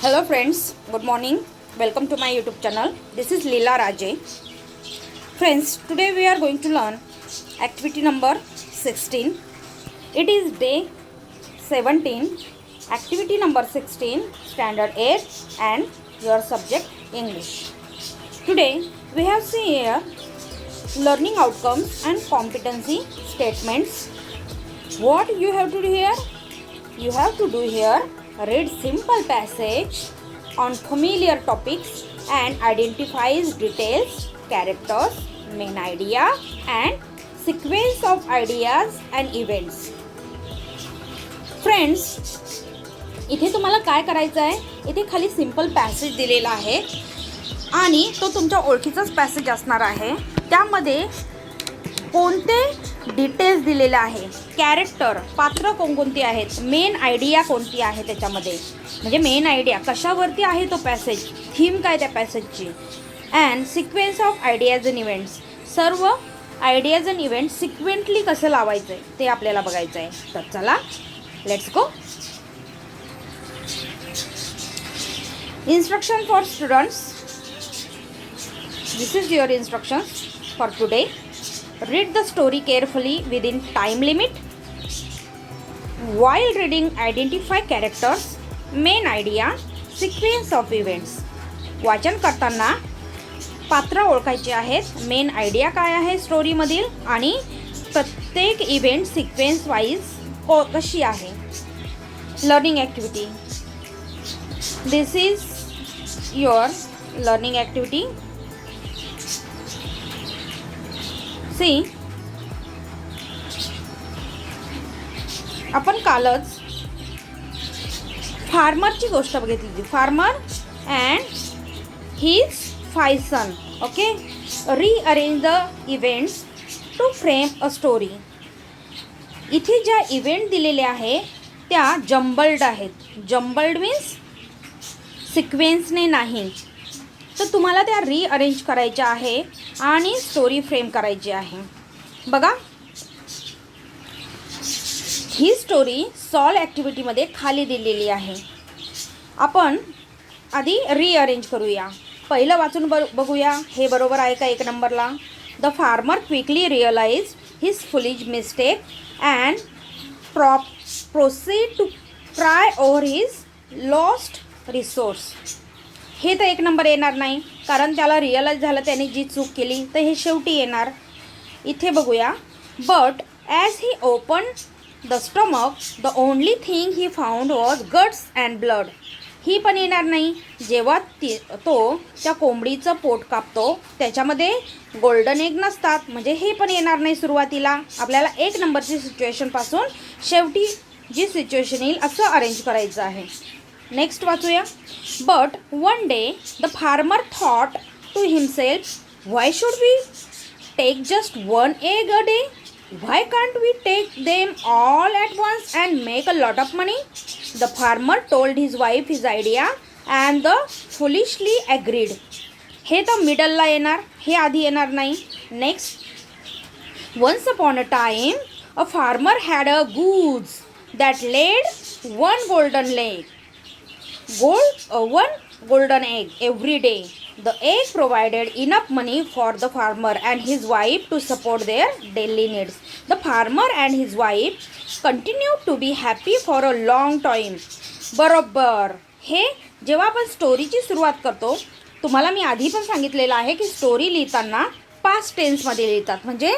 Hello friends, good morning. Welcome to my YouTube channel. This is Leela Raje. Friends, today we are going to learn activity number 16. It is day 17, activity number 16, standard 8 and your subject English. Today we have seen here learning outcomes and competency statements. What you have to do here? You have to do here read simple passage on familiar topics and identifies details, characters, main idea and sequence of ideas and events. Friends, इथे तुम्हाला काय करायचं आहे? इथे खाली simple passage दिलेला आहे आणि तो तुमच्या ओळखीचाच पॅसेज असणार आहे. त्यामध्ये कोणते डिटेल्स दिलेले आहे, कॅरेक्टर पात्र कोणकोणती आहेत, मेन आयडिया कोणती आहे त्याच्यामध्ये, म्हणजे मेन आयडिया कशावरती आहे तो पॅसेज, थीम काय त्या पॅसेजची, and sequence of ideas and events. सर्व आयडियाज अँड इव्हेंट्स सिक्वेंटली कसं लावायचं आहे ते आपल्याला बघायचं आहे. तर चला let's go. Instruction for students. This is your instructions for today. Read the story carefully within time limit. While reading, identify characters, main idea, sequence of events. वाचन करताना पात्र ओळखायचे आहेत, मेन आयडिया काय आहे स्टोरीमधील आणि प्रत्येक इव्हेंट सिक्वेन्स वाईज कशी आहे. Learning activity. This is your learning activity. See, आपण कालच फार्मरची गोष्ट बघितली होती. Farmer and his 5 son. Okay, rearrange the events to frame a story. इथे ज्या इव्हेंट दिलेल्या आहे त्या जम्बल्ड आहेत. जम्बल्ड मीन्स सिक्वेन्सने नाही, तर तुम्हाला त्या रिअरेंज करायच्या आहे आणि स्टोरी फ्रेम करायची आहे. बघा, ही स्टोरी सॉल्व ॲक्टिव्हिटीमध्ये खाली दिलेली आहे. आपण आधी रिअरेंज करूया. पहिलं वाचून बघूया हे बरोबर आहे का. 1 नंबरला, the farmer quickly realise his foolish mistake and proceed to cry over his lost resource. हे तर 1 नंबर येणार नाही, कारण त्याला रिअलाइज झालं त्याने जी चूक केली, तर हे शेवटी येणार. इथे बघूया, but as he open the stomach the only thing he found was guts and blood. ही पण येणार नाही. जेव्हा तो त्या कोंबडीचं पोट कापतो त्याच्यामध्ये गोल्डन एग नसतात, म्हणजे हे पण येणार नाही सुरुवातीला. आपल्याला 1 नंबरची सिच्युएशनपासून शेवटी जी सिच्युएशन येईल असं अरेंज करायचं आहे. नेक्स्ट वाचूया. But one day the farmer thought to himself, why should we take just 1 egg a day? Why can't we take them all at once and make a lot of money? The farmer told his wife his idea and the foolishly agreed. हे तर मिडलला येणार, हे आधी येणार नाही. Next, once upon a time a farmer had a goose that laid 1 golden egg. One golden egg every day. The egg provided enough money for the farmer and his wife to support their daily needs. The farmer and his wife continued to be happy for a long time. बरोबर. हे जेव्हा आपण स्टोरीची सुरुवात करतो, तुम्हाला मी आधी पण सांगितलेलं आहे की स्टोरी लिहिताना पास्ट टेन्समध्ये लिहितात, म्हणजे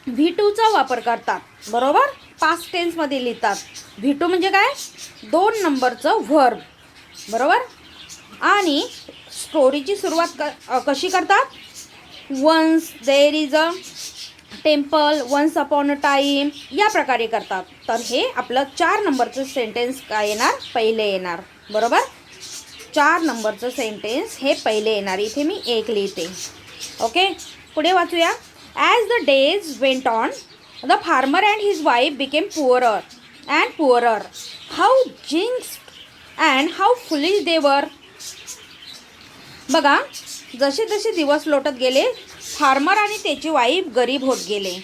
V2चा वापर करतात. बरोबर, पास्ट टेन्समध्ये लिहितात. V2 म्हणजे काय? 2 नंबरचं व्हर्ब. बरोबर. आणि स्टोरीची सुरुवात कशी करतात? Once there is a temple, once upon a time, या प्रकारे करतात. तर हे आपलं 4 नंबरचं सेंटेन्स काय येणार? पहिले येणार. बरोबर, 4 नंबरचं सेंटेन्स हे पहिले येणार. इथे मी 1 लिहिते. ओके, पुढे वाचूया. As the days went on the farmer and his wife became poorer and poorer. How jinxed and how foolish they were. बघा, जसे जसे दिवस लोटत गेले, फार्मर आणि त्याची वाईफ गरीब होत गेले.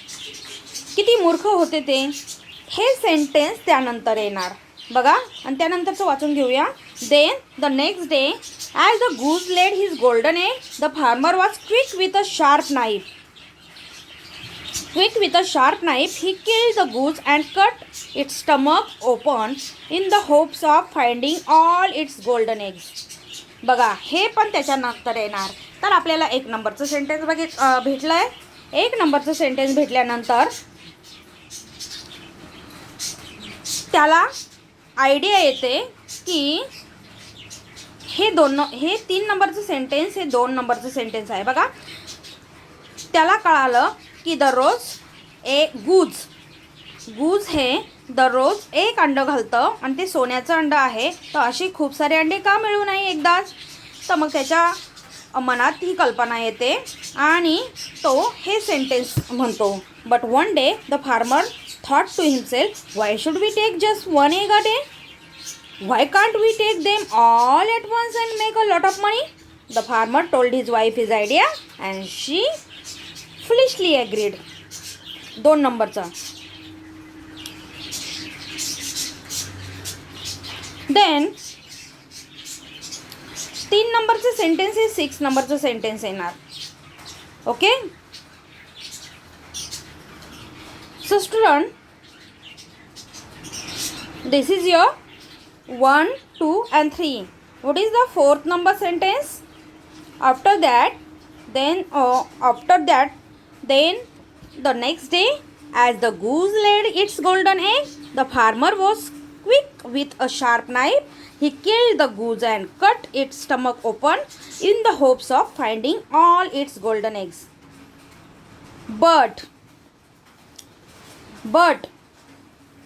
किती मूर्ख होते ते. हे सेंटेन्स त्यानंतर येणार. बघा आणि त्यानंतरचं वाचून घेऊया. Then the next day as the goose laid his golden egg the farmer was quick with a sharp knife. Quick with a sharp knife, he killed the goose and cut its stomach open in the hopes of finding all its golden eggs. बघा हे पण त्याच्यानंतर येणार. तर आपल्याला एक नंबरचं sentence भेटलं आहे. एक नंबरचं सेंटेन्स भेटल्यानंतर त्याला आयडिया येते की हे 3 नंबरचं सेंटेन्स हे 2 नंबरचं सेंटेन्स आहे. बघा त्याला कळालं की गूज हे दररोज एक अंडं घालतं आणि ते सोन्याचं अंडं आहे. तर अशी खूप सारे अंडे का मिळू नाही एकदाच. तर मग त्याच्या मनात ही कल्पना येते आणि तो हे सेंटेन्स म्हणतो. But one day the farmer thought to himself, why should we take just 1 egg a day? Why can't we take them all at once and make a lot of money? The farmer told his wife his idea and she foolishly agreed. 2 नंबरचा. Then 3 नंबरचे sentence हे 6 नंबरचं sentence येणार. Okay so student, this is your 1, 2 and 3. What is the 4th number sentence? After that then the next day as the goose laid its golden egg, the farmer was quick with a sharp knife. He killed the goose and cut its stomach open in the hopes of finding all its golden eggs. But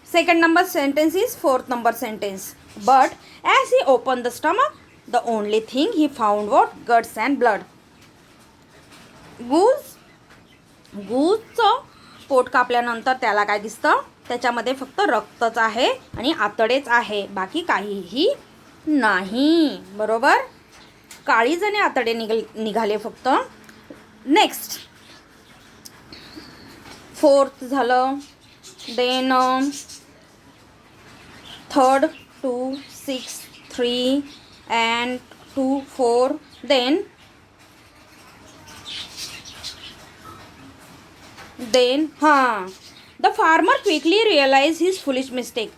second number sentence is 4th number sentence. But as he opened the stomach, the only thing he found was guts and blood. गूजचं पोट कापल्यानंतर त्याला काय दिसतं, त्याच्यामध्ये फक्त रक्तच आहे आणि आतडेच आहे, बाकी काहीही नाही. बरोबर, काळीज आणि आतडे निघाले फक्त. नेक्स्ट 4th झालं. Then 3rd 2, 6, 3 and 2, 4. Then the farmer quickly realized his foolish mistake.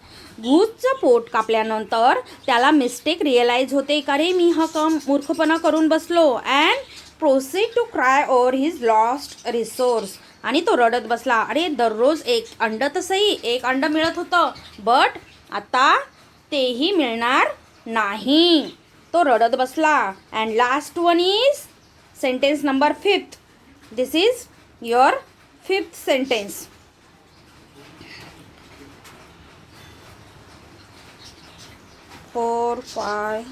गूजचं पोट कापल्यानंतर त्याला मिस्टेक रिअलाइज होते का रे, मी हा काम मूर्खपणा करून बसलो. And proceed to cry over his lost resource. आणि तो रडत बसला. अरे दररोज एक अंड तर सही, एक अंड मिळत होतं, बट आता तेही मिळणार नाही. तो रडत बसला. And last one is sentence number 5th. This is your 5th sentence. 4, 5.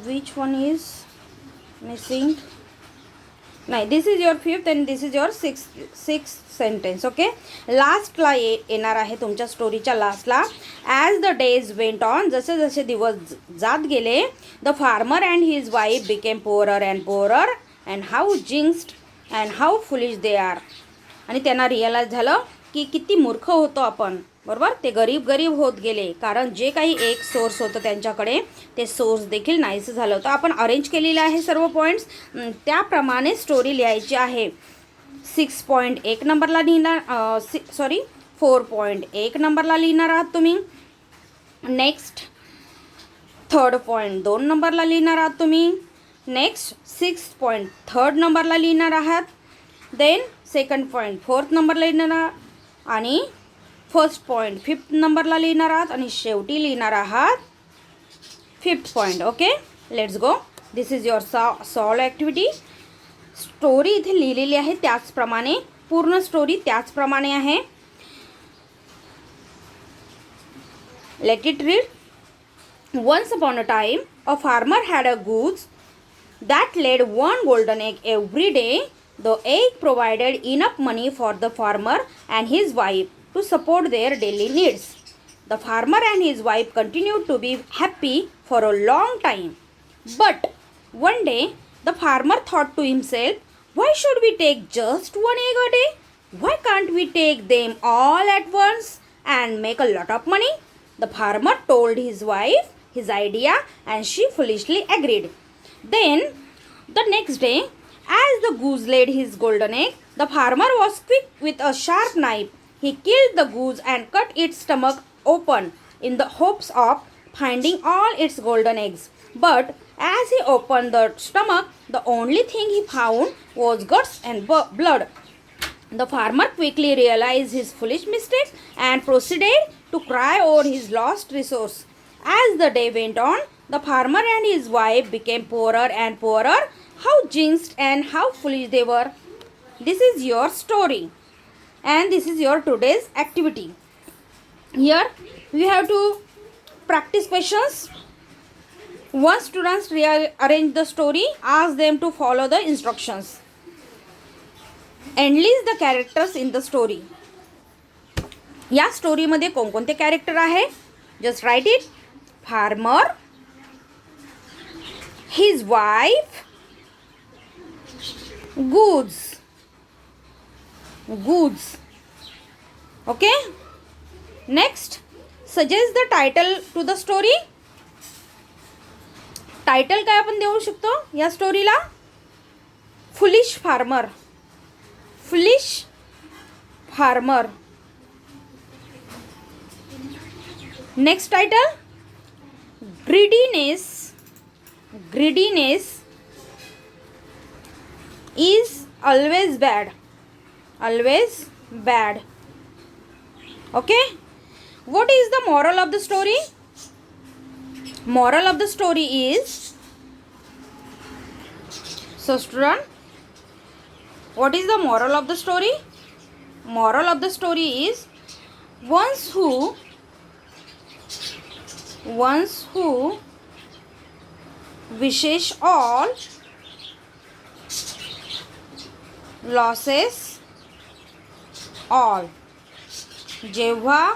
Which one is missing? No, this is your 5th and this is your 6th sentence. Okay, लास्टला येणार आहे तुमच्या स्टोरीच्या लास्टला. As the days went on, जसे जसे दिवस जात गेले, the farmer and his wife became poorer and poorer and how jinxed and how foolish they are. आणि त्यांना रिअलाइज झालं की किती मूर्ख होतो आपण. बरोबर, ते गरीब होत गेले, कारण जे काही एक सोर्स होतं त्यांच्याकडे ते सोर्स देखील नाहीसं झालं होतं. आपण अरेंज केलेले आहे सर्व पॉईंट्स, त्याप्रमाणे स्टोरी लिहायची आहे. 6.1 नंबरला लिहिणार, 4.1 नंबरला लिहिणार आहात तुम्ही. नेक्स्ट 3rd पॉईंट 2 नंबरला लिहिणार आहात तुम्ही. नेक्स्ट 6.3 नंबरला लिहिणार आहात. देन 2nd पॉईंट 4th नंबरला लिहिणार आहात आणि 1st पॉईंट 5th नंबरला लिहिणार आहात आणि शेवटी लिहिणार आहात 5th point. Okay, let's go. This is your solve activity. Story इथे लिहिलेली आहे त्याचप्रमाणे, पूर्ण स्टोरी त्याचप्रमाणे आहे. Let it read. Once upon a time, a farmer had a goose that laid 1 golden egg every day. The egg provided enough money for the farmer and his wife to support their daily needs. The farmer and his wife continued to be happy for a long time. But one day, the farmer thought to himself, why should we take just 1 egg a day? Why can't we take them all at once and make a lot of money? The farmer told his wife his idea and she foolishly agreed. Then, the next day, as the goose laid his golden egg, the farmer was quick with a sharp knife. He killed the goose and cut its stomach open in the hopes of finding all its golden eggs. But as he opened the stomach, the only thing he found was guts and blood. The farmer quickly realized his foolish mistake and proceeded to cry over his lost resource. As the day went on, the farmer and his wife became poorer and poorer. How jinxed and how foolish they were. This is your story and this is your today's activity. Here we have to practice questions. Once students rearrange the story, ask them to follow the instructions. Enlist the characters in the story. या स्टोरीमध्ये कोणकोणते character आहे? Just write it. Farmer, his wife, goods. Okay. Next, suggest the title to the story. Title काय आपण देऊ शकतो या स्टोरीला? Foolish farmer. Next title, greediness is always bad. Okay. What is the moral of the story? Moral of the story is, so student, what is the moral of the story? Moral of the story is, once who wishes all, losses all. जेव्हा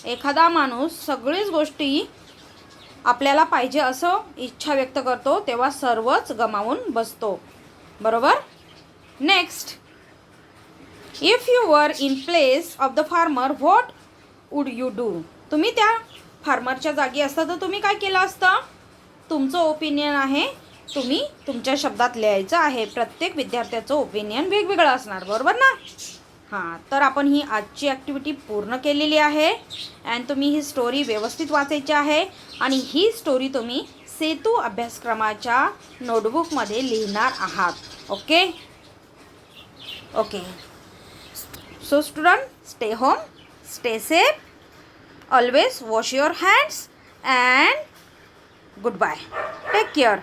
एखादा माणूस सगळीच गोष्टी आपल्याला पाहिजे असं इच्छा व्यक्त करतो तेव्हा सर्वच गमावून बसतो. बरोबर. Next, if you were in place of the farmer what would you do? तुम्ही त्या फार्मरच्या जागी असता तर तुम्ही काय केलं असतं? तुमचं ओपिनियन आहे, तुम्ही तुमच्या शब्दात लिहायचं आहे. प्रत्येक विद्यार्थ्याचं ओपिनियन वेगवेगळं असणार. बरोबर ना? हां, तर आपण ही आजची ॲक्टिव्हिटी पूर्ण केलेली आहे अँड तुम्ही ही स्टोरी व्यवस्थित वाचायची आहे आणि ही स्टोरी तुम्ही सेतू अभ्यासक्रमाच्या नोटबुकमध्ये लिहिणार आहात. Okay. So student, stay home, stay safe, always wash your hands and goodbye. Take care.